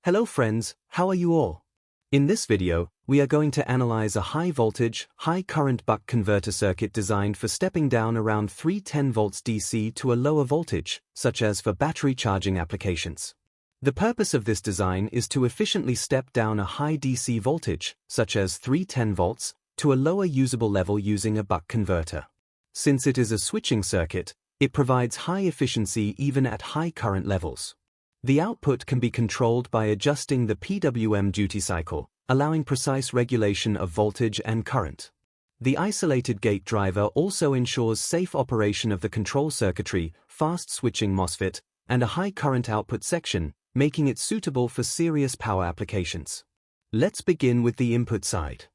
Hello friends, how are you all? In this video, we are going to analyze a high-voltage, high-current buck converter circuit designed for stepping down around 310 volts DC to a lower voltage, such as for battery charging applications. The purpose of this design is to efficiently step down a high DC voltage, such as 310 volts, to a lower usable level using a buck converter. Since it is a switching circuit, it provides high efficiency even at high current levels. The output can be controlled by adjusting the PWM duty cycle, allowing precise regulation of voltage and current. The isolated gate driver also ensures safe operation of the control circuitry, fast switching MOSFET, and a high current output section, making it suitable for serious power applications. Let's begin with the input side.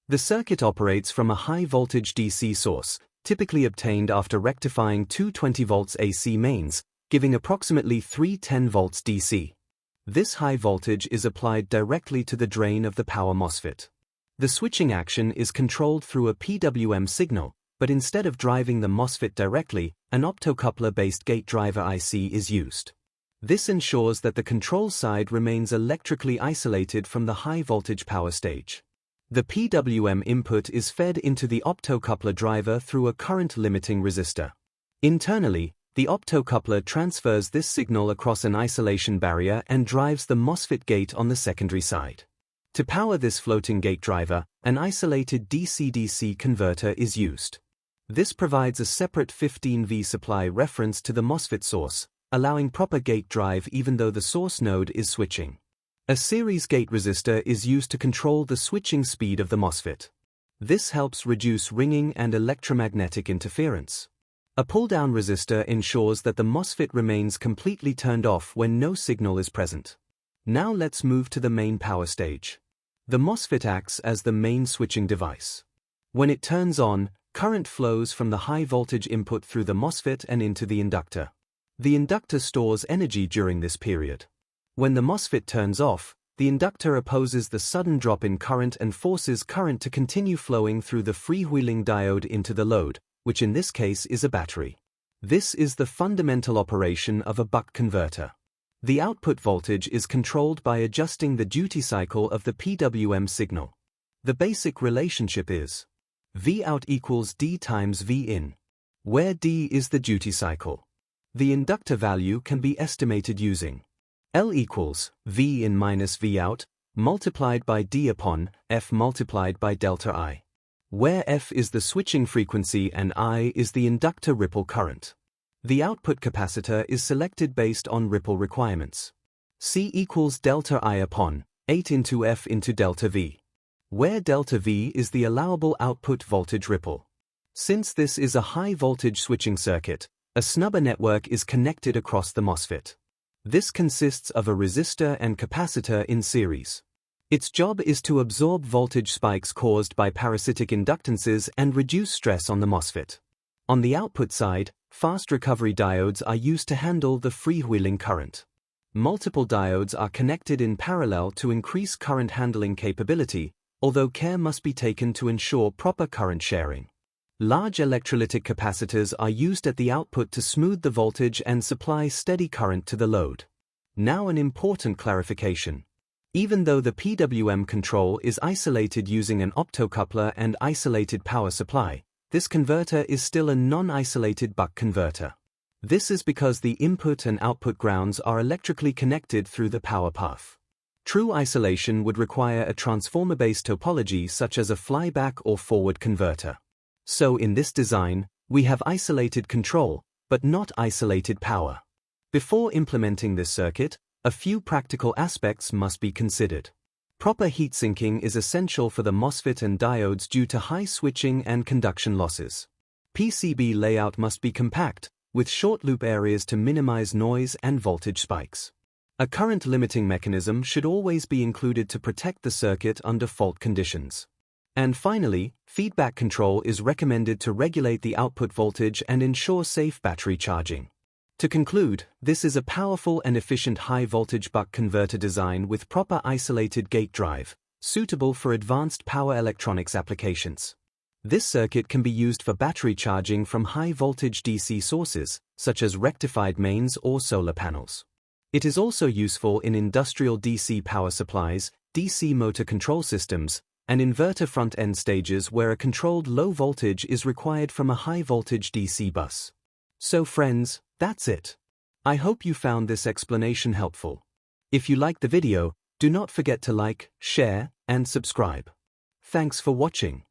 The circuit operates from a high voltage DC source, typically obtained after rectifying 220 volts AC mains, giving approximately 310 volts DC. This high voltage is applied directly to the drain of the power MOSFET. The switching action is controlled through a PWM signal, but instead of driving the MOSFET directly, an optocoupler-based gate driver IC is used. This ensures that the control side remains electrically isolated from the high voltage power stage. The PWM input is fed into the optocoupler driver through a current-limiting resistor. Internally, the optocoupler transfers this signal across an isolation barrier and drives the MOSFET gate on the secondary side. To power this floating gate driver, an isolated DC-DC converter is used. This provides a separate 15V supply reference to the MOSFET source, allowing proper gate drive even though the source node is switching. A series gate resistor is used to control the switching speed of the MOSFET. This helps reduce ringing and electromagnetic interference. A pull-down resistor ensures that the MOSFET remains completely turned off when no signal is present. Now let's move to the main power stage. The MOSFET acts as the main switching device. When it turns on, current flows from the high-voltage input through the MOSFET and into the inductor. The inductor stores energy during this period. When the MOSFET turns off, the inductor opposes the sudden drop in current and forces current to continue flowing through the freewheeling diode into the load, which in this case is a battery. This is the fundamental operation of a buck converter. The output voltage is controlled by adjusting the duty cycle of the PWM signal. The basic relationship is V out equals D times V in, where D is the duty cycle. The inductor value can be estimated using L equals V in minus V out, multiplied by D upon F multiplied by delta I, where F is the switching frequency and I is the inductor ripple current. The output capacitor is selected based on ripple requirements. C equals delta I upon 8 into F into delta V, where delta V is the allowable output voltage ripple. Since this is a high voltage switching circuit, a snubber network is connected across the MOSFET. This consists of a resistor and capacitor in series. Its job is to absorb voltage spikes caused by parasitic inductances and reduce stress on the MOSFET. On the output side, fast recovery diodes are used to handle the freewheeling current. Multiple diodes are connected in parallel to increase current handling capability, although care must be taken to ensure proper current sharing. Large electrolytic capacitors are used at the output to smooth the voltage and supply steady current to the load. Now an important clarification. Even though the PWM control is isolated using an optocoupler and isolated power supply, this converter is still a non-isolated buck converter. This is because the input and output grounds are electrically connected through the power path. True isolation would require a transformer-based topology such as a flyback or forward converter. So in this design, we have isolated control, but not isolated power. Before implementing this circuit, a few practical aspects must be considered. Proper heat sinking is essential for the MOSFET and diodes due to high switching and conduction losses. PCB layout must be compact, with short loop areas to minimize noise and voltage spikes. A current limiting mechanism should always be included to protect the circuit under fault conditions. And finally, feedback control is recommended to regulate the output voltage and ensure safe battery charging. To conclude, this is a powerful and efficient high-voltage buck converter design with proper isolated gate drive, suitable for advanced power electronics applications. This circuit can be used for battery charging from high-voltage DC sources, such as rectified mains or solar panels. It is also useful in industrial DC power supplies, DC motor control systems, and inverter front-end stages where a controlled low voltage is required from a high-voltage DC bus. So friends, that's it. I hope you found this explanation helpful. If you liked the video, do not forget to like, share, and subscribe. Thanks for watching.